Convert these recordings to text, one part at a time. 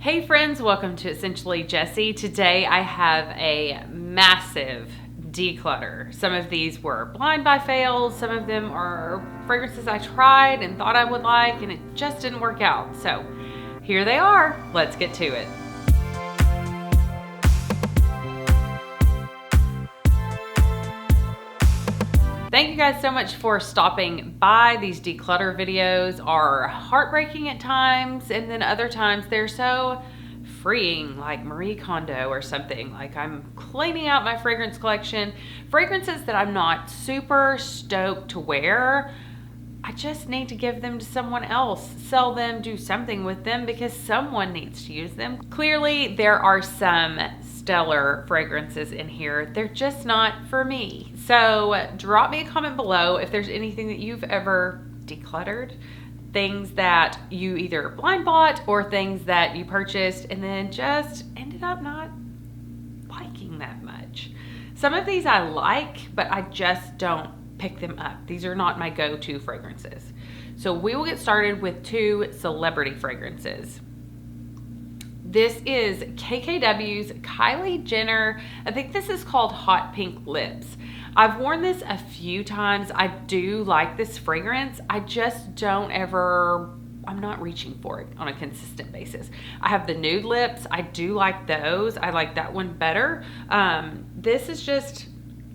Hey friends, welcome to Essentially Jessie. Today I have a massive declutter. Some of these were blind buy fails, some of them are fragrances I tried and thought I would like and it just didn't work out. So here they are, let's get to it. Thank you guys so much for stopping by. These declutter videos are heartbreaking at times, and then other times they're so freeing, like Marie Kondo or something. Like I'm cleaning out my fragrance collection. Fragrances that I'm not super stoked to wear, I just need to give them to someone else, sell them, do something with them because someone needs to use them. Clearly, there are some stellar fragrances in here. They're just not for me. So drop me a comment below if there's anything that you've ever decluttered, things that you either blind bought or things that you purchased and then just ended up not liking that much. Some of these I like, but I just don't pick them up. These are not my go-to fragrances. So we will get started with two celebrity fragrances. This is KKW's Kylie Jenner. I think this is called Hot Pink Lips. I've worn this a few times. I do like this fragrance. I just don't ever, I'm not reaching for it on a consistent basis. I have the nude lips. I do like those. I like that one better. This is just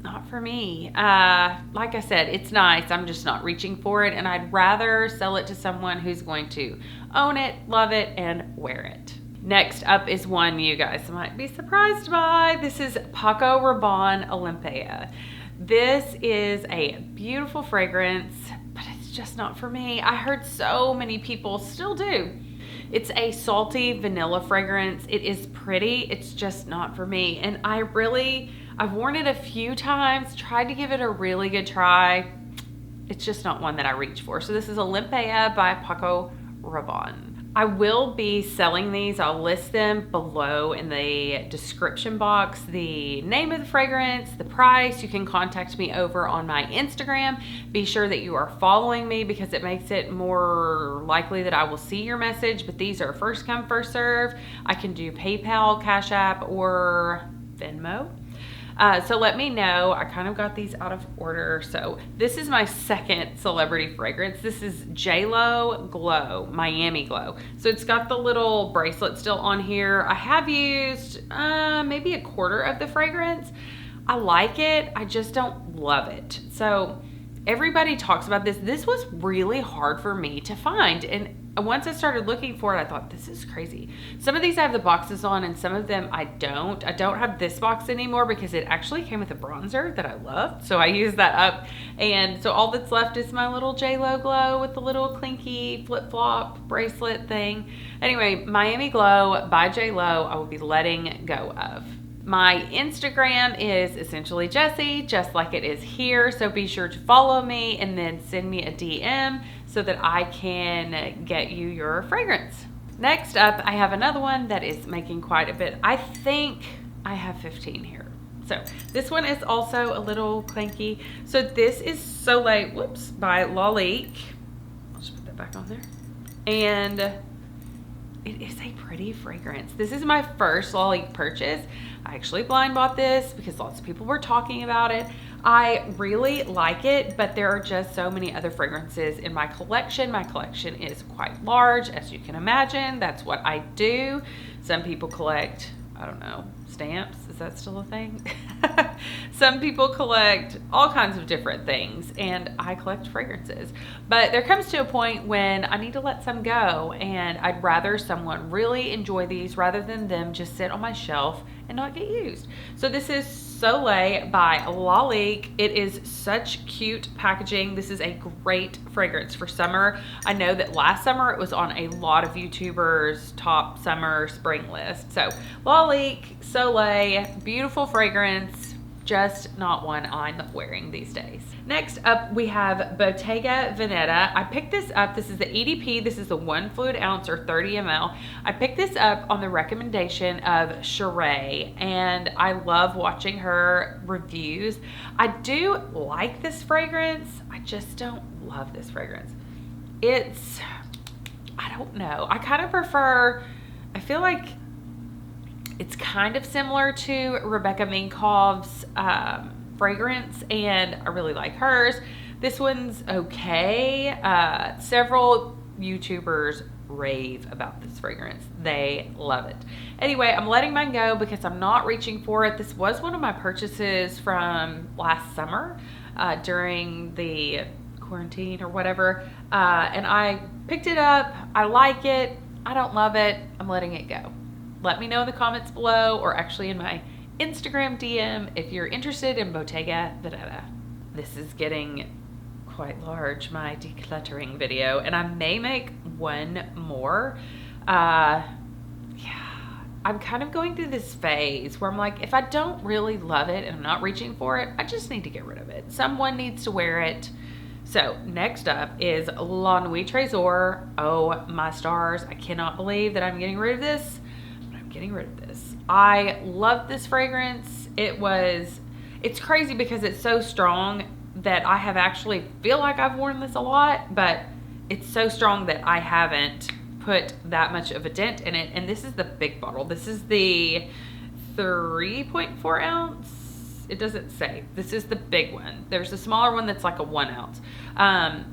not for me. Like I said, it's nice. I'm just not reaching for it, and I'd rather sell it to someone who's going to own it, love it, and wear it. Next up is one you guys might be surprised by. This is Paco Rabanne Olympea. This is a beautiful fragrance, but it's just not for me. I heard so many people still do. It's a salty vanilla fragrance. It is pretty. It's just not for me. And I've worn it a few times, tried to give it a really good try. It's just not one that I reach for. So this is Olympea by Paco Rabanne. I will be selling these. I'll list them below in the description box, the name of the fragrance, the price. You can contact me over on my Instagram. Be sure that you are following me because it makes it more likely that I will see your message, but these are first come, first serve. I can do PayPal, Cash App, or Venmo. So let me know. I kind of got these out of order. So this is my second celebrity fragrance. This is JLo Glow, Miami Glow. So it's got the little bracelet still on here. I have used maybe a quarter of the fragrance. I like it. I just don't love it. So everybody talks about this. This was really hard for me to find. And once I started looking for it, I thought, this is crazy. Some of these I have the boxes on and some of them I don't. I don't have this box anymore because it actually came with a bronzer that I loved. So I used that up. And so all that's left is my little JLo Glow with the little clinky flip-flop bracelet thing. Anyway, Miami Glow by JLo, I will be letting go of. My Instagram is Essentially Jessie, just like it is here. So be sure to follow me and then send me a DM so that I can get you your fragrance. Next up, I have another one that is making quite a bit. I think I have 15 here. So this one is also a little clanky. So this is Soleil, whoops, by Lalique. I'll just put that back on there. And it is a pretty fragrance. This is my first Lalique purchase. I actually blind bought this because lots of people were talking about it. I really like it, but there are just so many other fragrances in my collection. My collection is quite large, as you can imagine. That's what I do. Some people collect, I don't know, stamps. Is that still a thing? Some people collect all kinds of different things, and I collect fragrances. But there comes to a point when I need to let some go, and I'd rather someone really enjoy these rather than them just sit on my shelf and not get used. So this is Soleil by Lalique. It is such cute packaging. This is a great fragrance for summer. I know that last summer it was on a lot of YouTubers' top summer spring list. So Lalique Soleil, beautiful fragrance, just not one I'm wearing these days. Next up, we have Bottega Veneta. I picked this up. This is the EDP. This is the 1 fluid ounce or 30 ml. I picked this up on the recommendation of Sheree, and I love watching her reviews. I do like this fragrance. I just don't love this fragrance. I don't know. I kind of prefer I feel like it's kind of similar to Rebecca Minkoff's fragrance, and I really like hers. This one's okay. Several YouTubers rave about this fragrance. They love it. Anyway, I'm letting mine go because I'm not reaching for it. This was one of my purchases from last summer during the quarantine or whatever, and I picked it up. I like it. I don't love it. I'm letting it go. Let me know in the comments below, or actually in my Instagram DM, if you're interested in Bottega Veneta. This is getting quite large, my decluttering video, and I may make one more. Yeah, I'm kind of going through this phase where I'm like, if I don't really love it and I'm not reaching for it, I just need to get rid of it. Someone needs to wear it. So next up is La Nuit Tresor. Oh my stars, I cannot believe that I'm getting rid of this, but I'm getting rid of this. I love this fragrance. It's crazy because it's so strong that I have actually feel like I've worn this a lot, but it's so strong that I haven't put that much of a dent in it. And this is the big bottle. This is the 3.4 ounce. It doesn't say. This is the big one. There's a smaller one that's like a 1 ounce.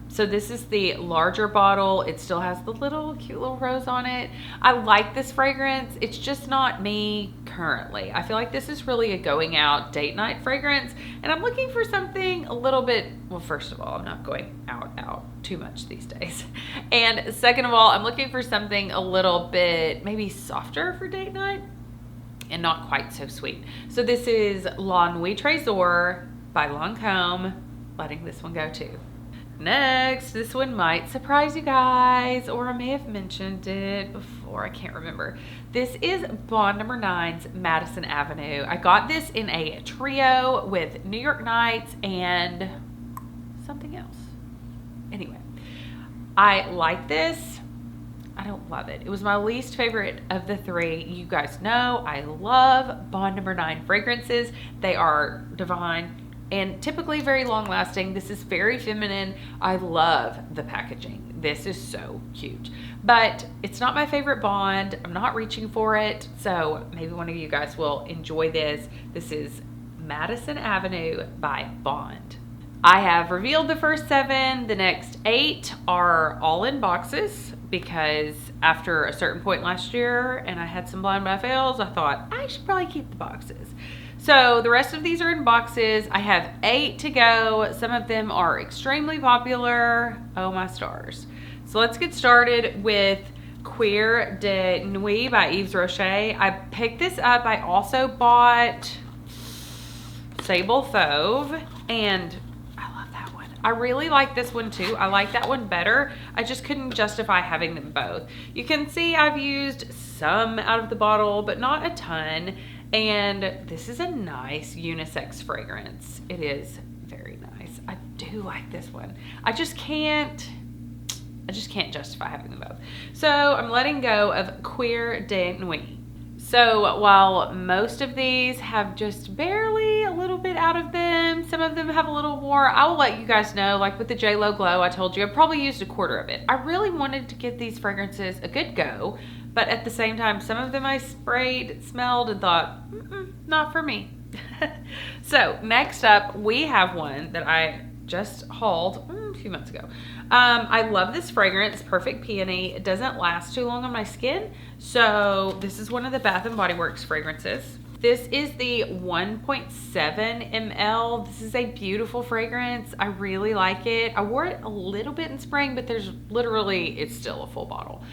So this is the larger bottle. It still has the cute little rose on it. I like this fragrance. It's just not me currently. I feel like this is really a going out date night fragrance, and I'm looking for something a little bit, well, first of all, I'm not going out too much these days. And second of all, I'm looking for something a little bit maybe softer for date night and not quite so sweet. So this is La Nuit Tresor by Lancome. Letting this one go too. Next, this one might surprise you guys, or I may have mentioned it before, I can't remember. This is Bond No. 9's Madison Avenue. I got this in a trio with New York Nights and something else. Anyway, I like this. I don't love it. It was my least favorite of the three. You guys know I love Bond No. 9 fragrances. They are divine and typically very long lasting. This is very feminine. I love the packaging. This is so cute, but it's not my favorite Bond. I'm not reaching for it. So maybe one of you guys will enjoy this. This is Madison Avenue by Bond. I have revealed the first 7. The next 8 are all in boxes because after a certain point last year and I had some blind buy fails, I thought I should probably keep the boxes. So the rest of these are in boxes. I have 8 to go. Some of them are extremely popular. Oh my stars. So let's get started with Cuir de Nuit by Yves Rocher. I picked this up. I also bought Sable Fauve, and I really like this one too. I like that one better. I just couldn't justify having them both. You can see I've used some out of the bottle, but not a ton. And this is a nice unisex fragrance. It is very nice. I do like this one. I just can't justify having them both. So I'm letting go of Cuir de Nuit. So while most of these have just barely a little bit out of them, some of them have a little more. I will let you guys know, like with the JLo Glow, I told you I probably used a quarter of it. I really wanted to give these fragrances a good go, but at the same time, some of them I sprayed, smelled, and thought, not for me. So next up, we have one that I just hauled a few months ago. I love this fragrance, Perfect Peony. It doesn't last too long on my skin. So this is one of the Bath & Body Works fragrances. This is the 1.7 ml. This is a beautiful fragrance. I really like it. I wore it a little bit in spring, but it's still a full bottle.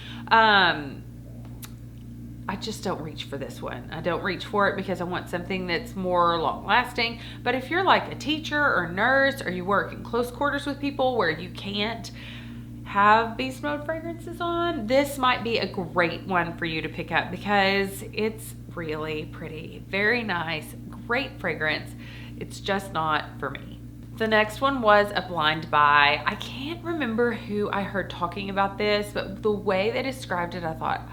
I just don't reach for this one. I don't reach for it because I want something that's more long lasting. But if you're like a teacher or nurse, or you work in close quarters with people where you can't have beast mode fragrances on, this might be a great one for you to pick up because it's really pretty, very nice, great fragrance. It's just not for me. The next one was a blind buy. I can't remember who I heard talking about this, but the way they described it, I thought,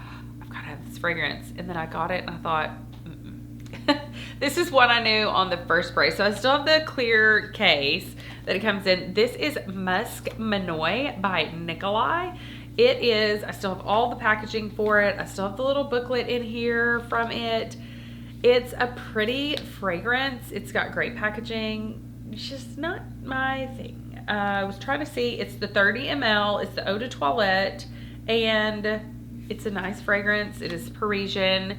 gotta have this fragrance. And then I got it and I thought, this is one I knew on the first spray. So I still have the clear case that it comes in. This is Musc Monoi by Nicolai. I still have all the packaging for it. I still have the little booklet in here from it. It's a pretty fragrance. It's got great packaging. It's just not my thing. I was trying to see, it's the 30 ml, it's the eau de toilette, and it's a nice fragrance. It is Parisian,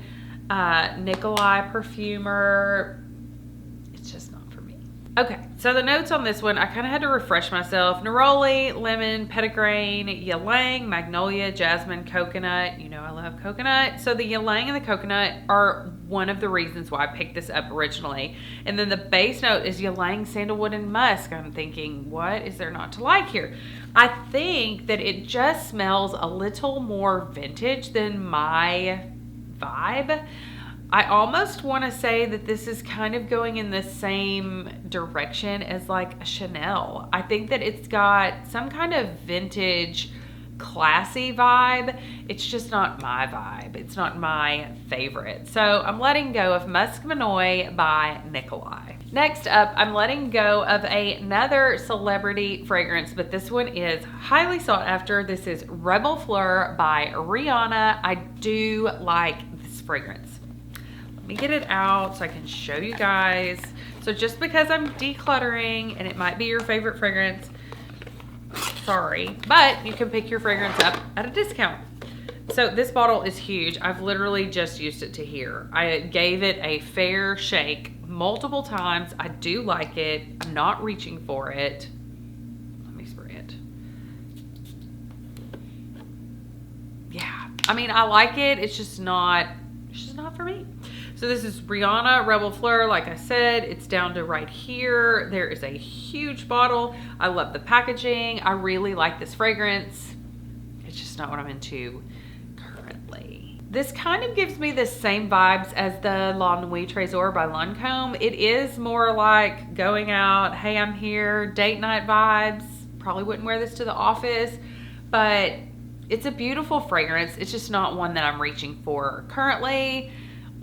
Nicolai perfumer. It's just not for me. Okay, so the notes on this one, I kind of had to refresh myself. Neroli, lemon, petitgrain, ylang, magnolia, jasmine, coconut. You know I love coconut. So the ylang and the coconut are one of the reasons why I picked this up originally. And then the base note is ylang, sandalwood, and musk. I'm thinking, what is there not to like here? I think that it just smells a little more vintage than my vibe. I almost want to say that this is kind of going in the same direction as like a Chanel. I think that it's got some kind of vintage, classy vibe. It's just not my vibe. It's not my favorite. So I'm letting go of Musc Monoi by Nicolai. Next up, I'm letting go of another celebrity fragrance, but this one is highly sought after. This is Reb'l Fleur by Rihanna. I do like this fragrance. Let me get it out so I can show you guys. So just because I'm decluttering and it might be your favorite fragrance, sorry, but you can pick your fragrance up at a discount. So this bottle is huge. I've literally just used it to here. I gave it a fair shake multiple times. I do like it. I'm not reaching for it. Let me spray it. Yeah, I mean, I like it. It's just not for me. So this is Rihanna Reb'l Fleur. Like I said, it's down to right here. There is a huge bottle. I love the packaging. I really like this fragrance. It's just not what I'm into currently. This kind of gives me the same vibes as the La Nuit Tresor by Lancome. It is more like going out, hey, I'm here, date night vibes. Probably wouldn't wear this to the office, but it's a beautiful fragrance. It's just not one that I'm reaching for currently.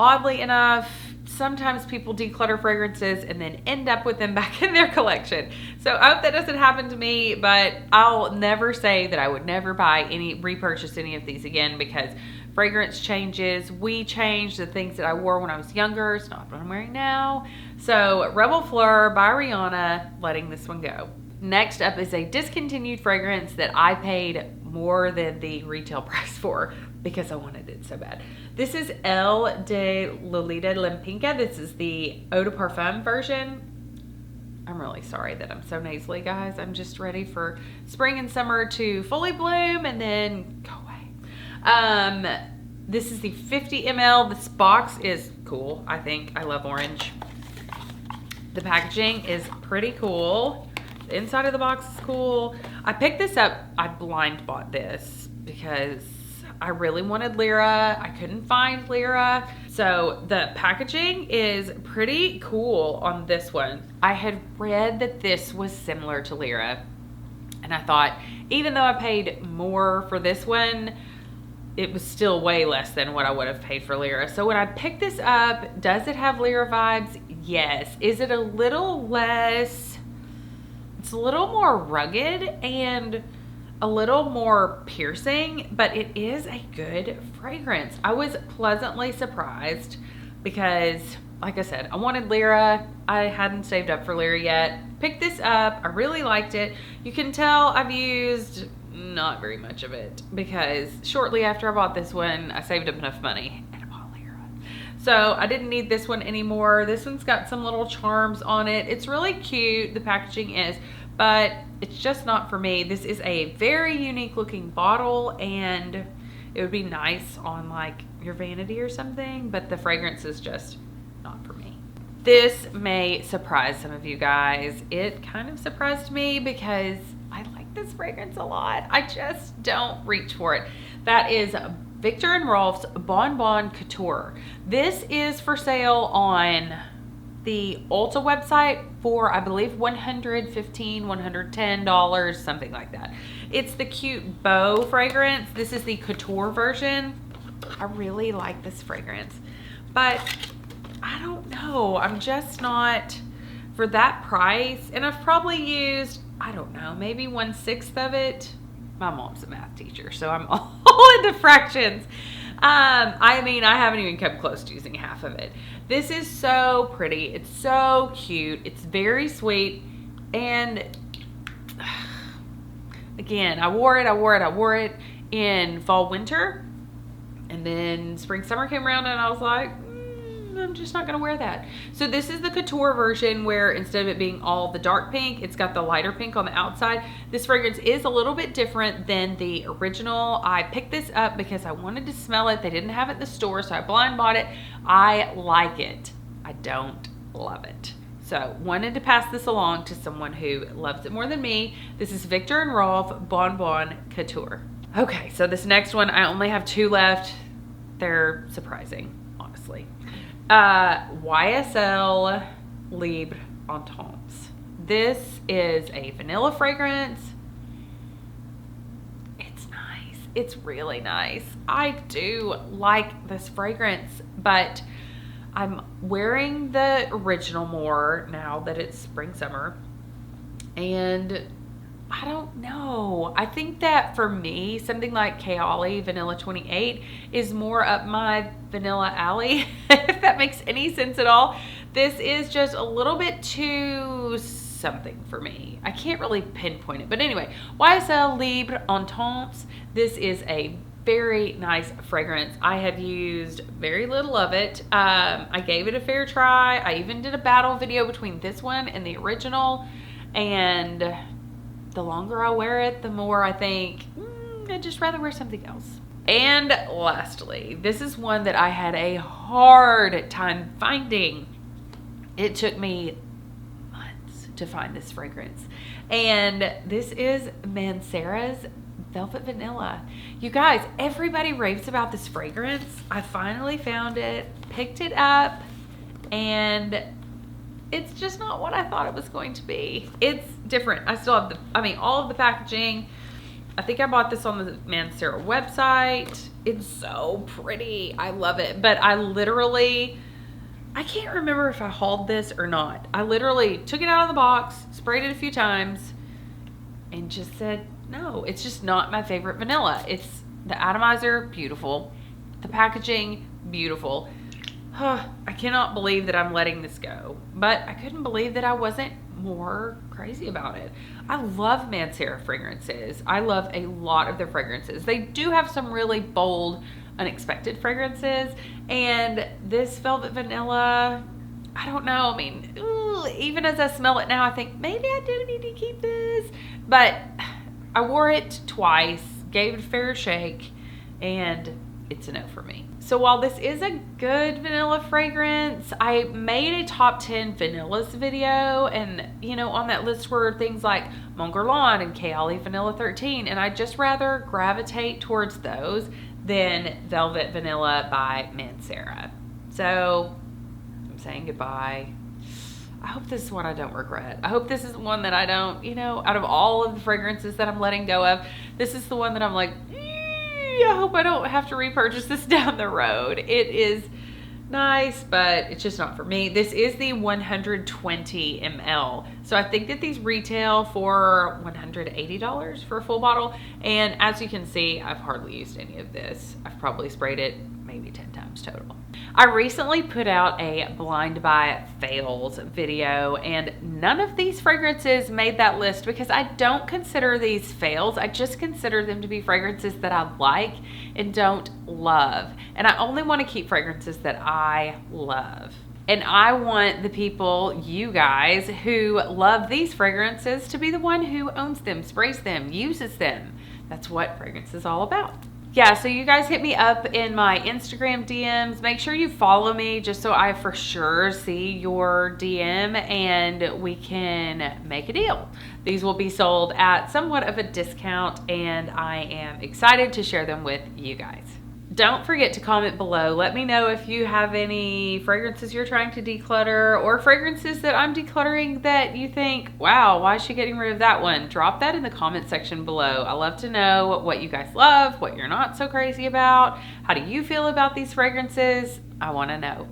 Oddly enough, sometimes people declutter fragrances and then end up with them back in their collection. So I hope that doesn't happen to me, but I'll never say that I would never repurchase any of these again, because fragrance changes. We change. The things that I wore when I was younger, it's not what I'm wearing now. So Reb'l Fleur by Rihanna, letting this one go. Next up is a discontinued fragrance that I paid more than the retail price for because I wanted it so bad. This is Elle de Lolita Lempicka. This is the eau de parfum version. I'm really sorry that I'm so nasally, guys. I'm just ready for spring and summer to fully bloom and then go away. This is the 50 ml. This box is cool, I think. I love orange. The packaging is pretty cool. The inside of the box is cool. I picked this up. I blind bought this because I really wanted Lyra. I couldn't find Lyra. So the packaging is pretty cool on this one. I had read that this was similar to Lyra, and I thought, even though I paid more for this one, it was still way less than what I would have paid for Lyra. So when I picked this up, does it have Lyra vibes? Yes. Is it a little less? It's a little more rugged and a little more piercing, but it is a good fragrance. I was pleasantly surprised because, like I said, I wanted Lyra. I hadn't saved up for Lyra yet. Picked this up. I really liked it. You can tell I've used not very much of it because shortly after I bought this one, I saved up enough money and I bought Lyra. So I didn't need this one anymore. This one's got some little charms on it. It's really cute. The packaging is, but it's just not for me. This is a very unique looking bottle and it would be nice on like your vanity or something, but the fragrance is just not for me. This may surprise some of you guys. It kind of surprised me because I like this fragrance a lot. I just don't reach for it. That is Viktor and Rolf's Bonbon Couture. This is for sale on the Ulta website for, I believe, $115, $110, something like that. It's the cute bow fragrance. This is the Couture version. I really like this fragrance, but I don't know. I'm just not, for that price, and I've probably used, I don't know, maybe 1/6 of it. my mom's a math teacher, so I'm all into fractions. I mean, I haven't even come close to using half of it. This is so pretty. It's so cute. It's very sweet. And again, I wore it in fall, winter. And then spring, summer came around and I was like, I'm just not going to wear that. So this is the Couture version where instead of it being all the dark pink, it's got the lighter pink on the outside. This fragrance is a little bit different than the original. I picked this up because I wanted to smell it. They didn't have it in the store, so I blind bought it. I like it. I don't love it. So wanted to pass this along to someone who loves it more than me. This is Viktor and Rolf Bonbon Couture. Okay, so this next one, I only have 2 left. They're surprising, honestly. YSL Libre Intense. This is a vanilla fragrance. It's nice. It's really nice. I do like this fragrance, but I'm wearing the original more now that it's spring, summer. And I don't know. I think that for me, something like KKW Vanilla 28 is more up my vanilla alley, if that makes any sense at all. This is just a little bit too something for me. I can't really pinpoint it. But anyway, YSL Libre Intense. This is a very nice fragrance. I have used very little of it. I gave it a fair try. I even did a battle video between this one and the original. And the longer I wear it, the more I think, I'd just rather wear something else. And lastly, this is one that I had a hard time finding. It took me months to find this fragrance. And this is Mancera's Velvet Vanilla. You guys, everybody raves about this fragrance. I finally found it, picked it up, and it's just not what I thought it was going to be. It's different. I still have all of the packaging. I think I bought this on the Mancera website. It's so pretty. I love it. But I can't remember if I hauled this or not. I literally took it out of the box, sprayed it a few times, and just said, no, it's just not my favorite vanilla. It's the atomizer, beautiful. The packaging, beautiful. I cannot believe that I'm letting this go, but I couldn't believe that I wasn't more crazy about it. I love Mancera fragrances. I love a lot of their fragrances. They do have some really bold, unexpected fragrances, and this Velvet Vanilla, I don't know. I mean, even as I smell it now, I think maybe I do need to keep this, but I wore it twice, gave it a fair shake, and it's a no for me. So while this is a good vanilla fragrance, I made a top 10 vanillas video, and on that list were things like Mon Guerlain and KKW Vanilla 13, and I'd just rather gravitate towards those than Velvet Vanilla by Mancera. So I'm saying goodbye. I hope this is one I don't regret. I hope this is one that I don't, out of all of the fragrances that I'm letting go of, this is the one that I'm like, I hope I don't have to repurchase this down the road. It is nice, but it's just not for me. This is the 120 ml. So I think that these retail for $180 for a full bottle. And as you can see, I've hardly used any of this. I've probably sprayed it maybe 10 times total. I recently put out a blind buy fails video, and none of these fragrances made that list because I don't consider these fails. I just consider them to be fragrances that I like and don't love. And I only want to keep fragrances that I love. And I want the people, you guys, who love these fragrances to be the one who owns them, sprays them, uses them. That's what fragrance is all about. Yeah, so you guys hit me up in my Instagram DMs. Make sure you follow me just so I for sure see your DM and we can make a deal. These will be sold at somewhat of a discount, and I am excited to share them with you guys. Don't forget to comment below. Let me know if you have any fragrances you're trying to declutter, or fragrances that I'm decluttering that you think, wow, why is she getting rid of that one? Drop that in the comment section below. I love to know what you guys love, what you're not so crazy about. How do you feel about these fragrances? I want to know.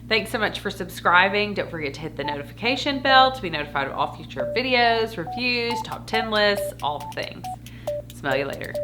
Thanks so much for subscribing. Don't forget to hit the notification bell to be notified of all future videos, reviews, top 10 lists, all the things. Smell Smell you later.